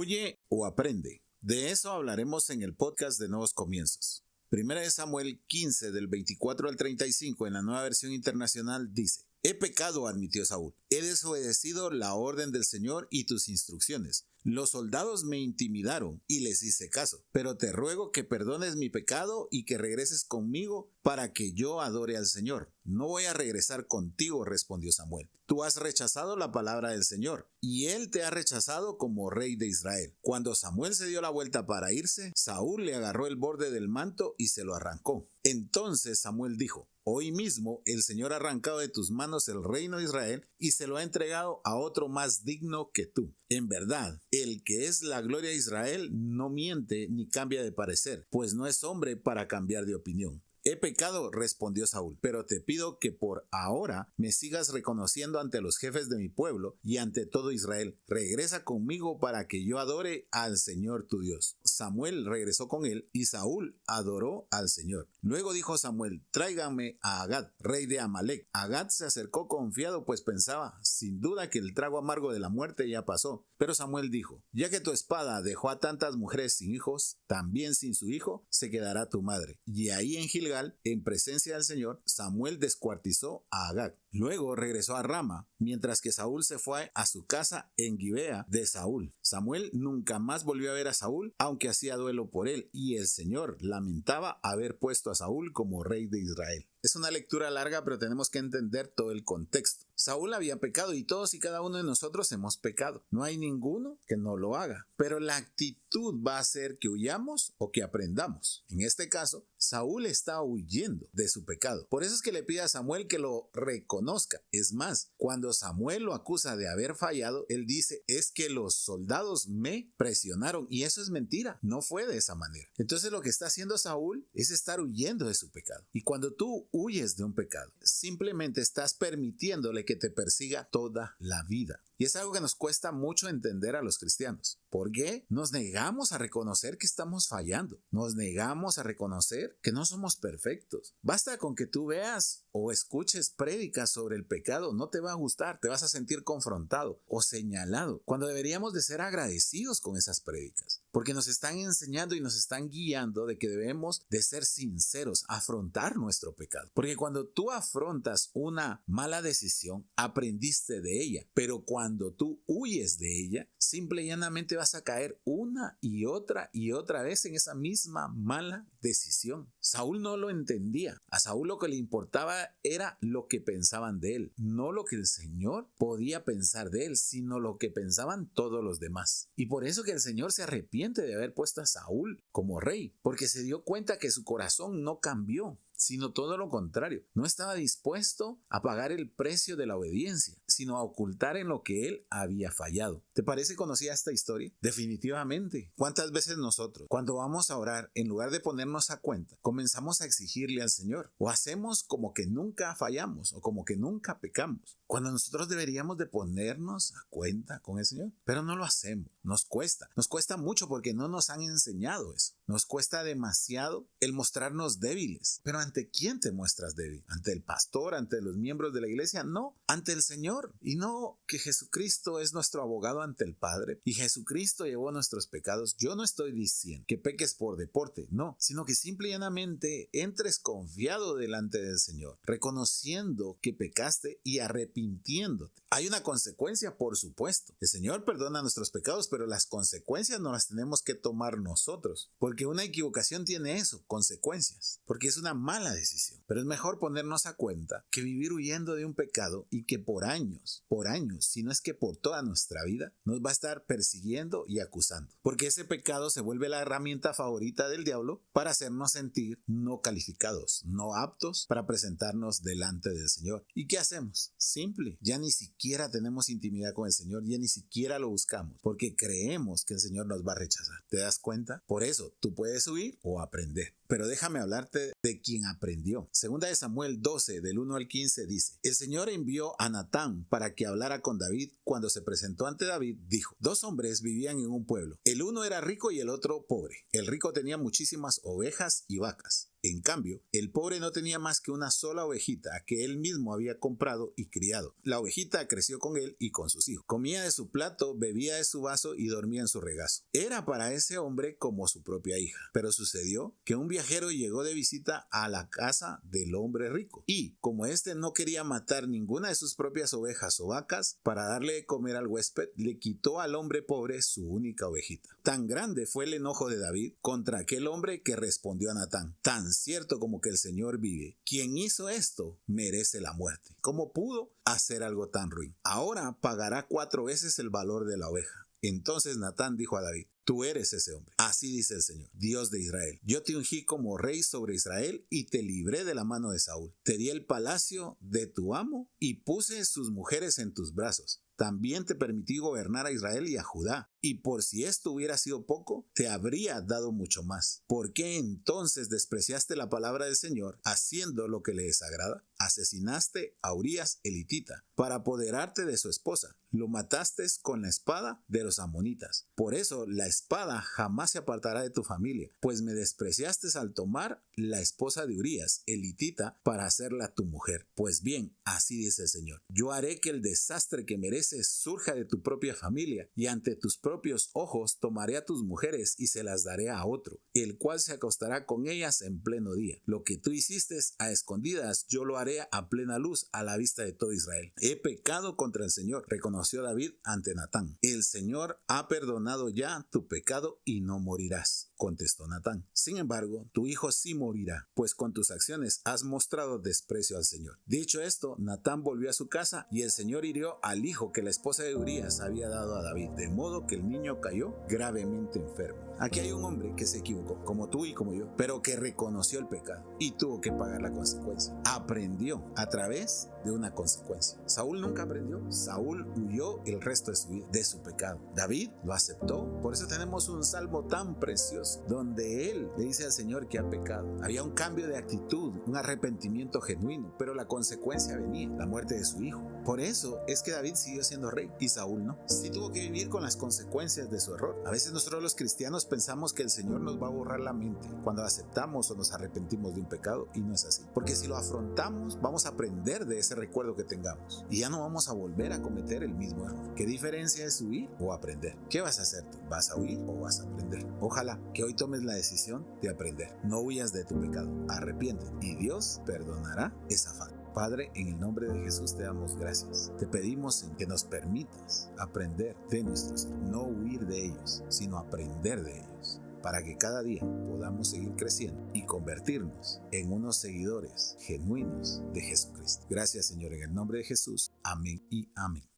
Huye o aprende. De eso hablaremos en el podcast de Nuevos Comienzos. Primera de Samuel 15, del 24 al 35, en la Nueva Versión Internacional, dice: He pecado, admitió Saúl. He desobedecido la orden del Señor y tus instrucciones. Los soldados me intimidaron y les hice caso. Pero te ruego que perdones mi pecado y que regreses conmigo para que yo adore al Señor. No voy a regresar contigo, respondió Samuel. Tú has rechazado la palabra del Señor, y Él te ha rechazado como rey de Israel. Cuando Samuel se dio la vuelta para irse, Saúl le agarró el borde del manto y se lo arrancó. Entonces Samuel dijo: Hoy mismo el Señor ha arrancado de tus manos el reino de Israel y se lo ha entregado a otro más digno que tú. En verdad, el que es la gloria de Israel no miente ni cambia de parecer, pues no es hombre para cambiar de opinión. He pecado, respondió Saúl, pero te pido que por ahora me sigas reconociendo ante los jefes de mi pueblo y ante todo Israel. Regresa conmigo para que yo adore al Señor tu Dios. Samuel regresó con él y Saúl adoró al Señor. Luego dijo Samuel: Tráigame a Agag, rey de Amalec. Agag se acercó confiado, pues pensaba: sin duda que el trago amargo de la muerte ya pasó. Pero Samuel dijo: Ya que tu espada dejó a tantas mujeres sin hijos, también sin su hijo se quedará tu madre. Y ahí en Gilgal, en presencia del Señor, Samuel descuartizó a Agag. Luego regresó a Rama, mientras que Saúl se fue a su casa en Gibea de Saúl. Samuel nunca más volvió a ver a Saúl, aunque hacía duelo por él, y el Señor lamentaba haber puesto a Saúl como rey de Israel. Es una lectura larga, pero tenemos que entender todo el contexto. Saúl había pecado y todos y cada uno de nosotros hemos pecado. No hay ninguno que no lo haga, pero la actitud va a ser que huyamos o que aprendamos. En este caso, Saúl está huyendo de su pecado. Por eso es que le pide a Samuel que lo reconozca. Es más, cuando Samuel lo acusa de haber fallado, él dice: es que los soldados me presionaron, y eso es mentira. No fue de esa manera. Entonces lo que está haciendo Saúl es estar huyendo de su pecado. Y cuando tú huyes de un pecado, simplemente estás permitiéndole que te persiga toda la vida. Y es algo que nos cuesta mucho entender a los cristianos. ¿Por qué? Nos negamos a reconocer que estamos fallando. Nos negamos a reconocer que no somos perfectos. Basta con que tú veas o escuches prédicas sobre el pecado. No te va a gustar, te vas a sentir confrontado o señalado, cuando deberíamos de ser agradecidos con esas prédicas. Porque nos están enseñando y nos están guiando de que debemos de ser sinceros, afrontar nuestro pecado. Porque cuando tú afrontas una mala decisión, aprendiste de ella. Pero cuando tú huyes de ella, simple y llanamente vas a caer una y otra vez en esa misma mala decisión. Saúl no lo entendía. A Saúl lo que le importaba era lo que pensaban de él. No lo que el Señor podía pensar de él, sino lo que pensaban todos los demás. Y por eso que el Señor se arrepiente de haber puesto a Saúl como rey, porque se dio cuenta que su corazón no cambió, sino todo lo contrario. No estaba dispuesto a pagar el precio de la obediencia, sino a ocultar en lo que él había fallado. ¿Te parece conocida esta historia? Definitivamente. ¿Cuántas veces nosotros, cuando vamos a orar, en lugar de ponernos a cuenta, comenzamos a exigirle al Señor? O hacemos como que nunca fallamos o como que nunca pecamos, cuando nosotros deberíamos de ponernos a cuenta con el Señor. Pero no lo hacemos. Nos cuesta mucho porque no nos han enseñado eso. Nos cuesta demasiado el mostrarnos débiles. Pero ¿ante quién te muestras débil? ¿Ante el pastor? ¿Ante los miembros de la iglesia? No, ante el Señor. Y no que Jesucristo es nuestro abogado ante el Padre y Jesucristo llevó nuestros pecados. Yo no estoy diciendo que peques por deporte, no, sino que simple y llanamente entres confiado delante del Señor, reconociendo que pecaste y arrepintiéndote. Hay una consecuencia, por supuesto. El Señor perdona nuestros pecados, pero las consecuencias no las tenemos que tomar nosotros, porque una equivocación tiene eso, consecuencias, porque es una mala decisión. Pero es mejor ponernos a cuenta que vivir huyendo de un pecado y que por años, si no es que por toda nuestra vida, nos va a estar persiguiendo y acusando. Porque ese pecado se vuelve la herramienta favorita del diablo para hacernos sentir no calificados, no aptos para presentarnos delante del Señor. ¿Y qué hacemos? Simple, ya ni siquiera tenemos intimidad con el Señor, ya ni siquiera lo buscamos, porque creemos que el Señor nos va a rechazar. ¿Te das cuenta? Por eso, tú puedes huir o aprender. Pero déjame hablarte de quien aprendió. Segunda de Samuel 12, del 1 al 15 dice: El Señor envió a Natán para que hablara con David. Cuando se presentó ante David, dijo: 2 hombres vivían en un pueblo. El uno era rico y el otro pobre. El rico tenía muchísimas ovejas y vacas, En cambio, el pobre no tenía más que una sola ovejita que él mismo había comprado y criado. La ovejita creció con él y con sus hijos. Comía de su plato, bebía de su vaso y dormía en su regazo. Era para ese hombre como su propia hija. Pero sucedió que un viajero llegó de visita a la casa del hombre rico y, como éste no quería matar ninguna de sus propias ovejas o vacas para darle de comer al huésped, le quitó al hombre pobre su única ovejita. Tan grande fue el enojo de David contra aquel hombre que respondió a Natán: tan cierto como que el Señor vive, quien hizo esto merece la muerte. ¿Cómo pudo hacer algo tan ruin? Ahora pagará 4 veces el valor de la oveja. Entonces Natán dijo a David: tú eres ese hombre. Así dice el Señor, Dios de Israel. Yo te ungí como rey sobre Israel y te libré de la mano de Saúl. Te di el palacio de tu amo y puse sus mujeres en tus brazos. También te permití gobernar a Israel y a Judá. Y por si esto hubiera sido poco, te habría dado mucho más. ¿Por qué entonces despreciaste la palabra del Señor, haciendo lo que le desagrada? Asesinaste a Urías elitita para apoderarte de su esposa. Lo mataste con la espada de los amonitas. Por eso la espada jamás se apartará de tu familia, pues me despreciaste al tomar la esposa de Urías elitita para hacerla tu mujer. Pues bien, así dice el Señor: yo haré que el desastre que mereces surja de tu propia familia, y ante tus propios ojos tomaré a tus mujeres y se las daré a otro, el cual se acostará con ellas en pleno día. Lo que tú hiciste a escondidas, yo lo haré a plena luz a la vista de todo Israel. He pecado contra el Señor, reconoció David ante Natán. El Señor ha perdonado ya tu pecado y no morirás, contestó Natán. Sin embargo, tu hijo sí morirá, pues con tus acciones has mostrado desprecio al Señor. Dicho esto, Natán volvió a su casa y el Señor hirió al hijo que la esposa de Urías había dado a David, de modo que el niño cayó gravemente enfermo. Aquí hay un hombre que se equivocó, como tú y como yo, pero que reconoció el pecado y tuvo que pagar la consecuencia. Aprendió a través de una consecuencia. Saúl nunca aprendió. Saúl huyó el resto de su vida, de su pecado. David lo aceptó. Por eso tenemos un salmo tan precioso donde él le dice al Señor que ha pecado. Había un cambio de actitud, un arrepentimiento genuino, pero la consecuencia venía, la muerte de su hijo. Por eso es que David siguió siendo rey y Saúl no. Sí tuvo que vivir con las consecuencias de su error. A veces nosotros los cristianos pensamos que el Señor nos va a borrar la mente cuando aceptamos o nos arrepentimos de un pecado, y no es así. Porque si lo afrontamos, vamos a aprender de ese recuerdo que tengamos y ya no vamos a volver a cometer el mismo error. ¿Qué diferencia es huir o aprender? ¿Qué vas a hacer tú? ¿Vas a huir o vas a aprender? Ojalá que hoy tomes la decisión de aprender. No huyas de tu pecado. Arrepiéntete y Dios perdonará esa falta. Padre, en el nombre de Jesús te damos gracias. Te pedimos que nos permitas aprender de nuestros errores, no huir de ellos, sino aprender de ellos, para que cada día podamos seguir creciendo y convertirnos en unos seguidores genuinos de Jesucristo. Gracias, Señor, en el nombre de Jesús. Amén y amén.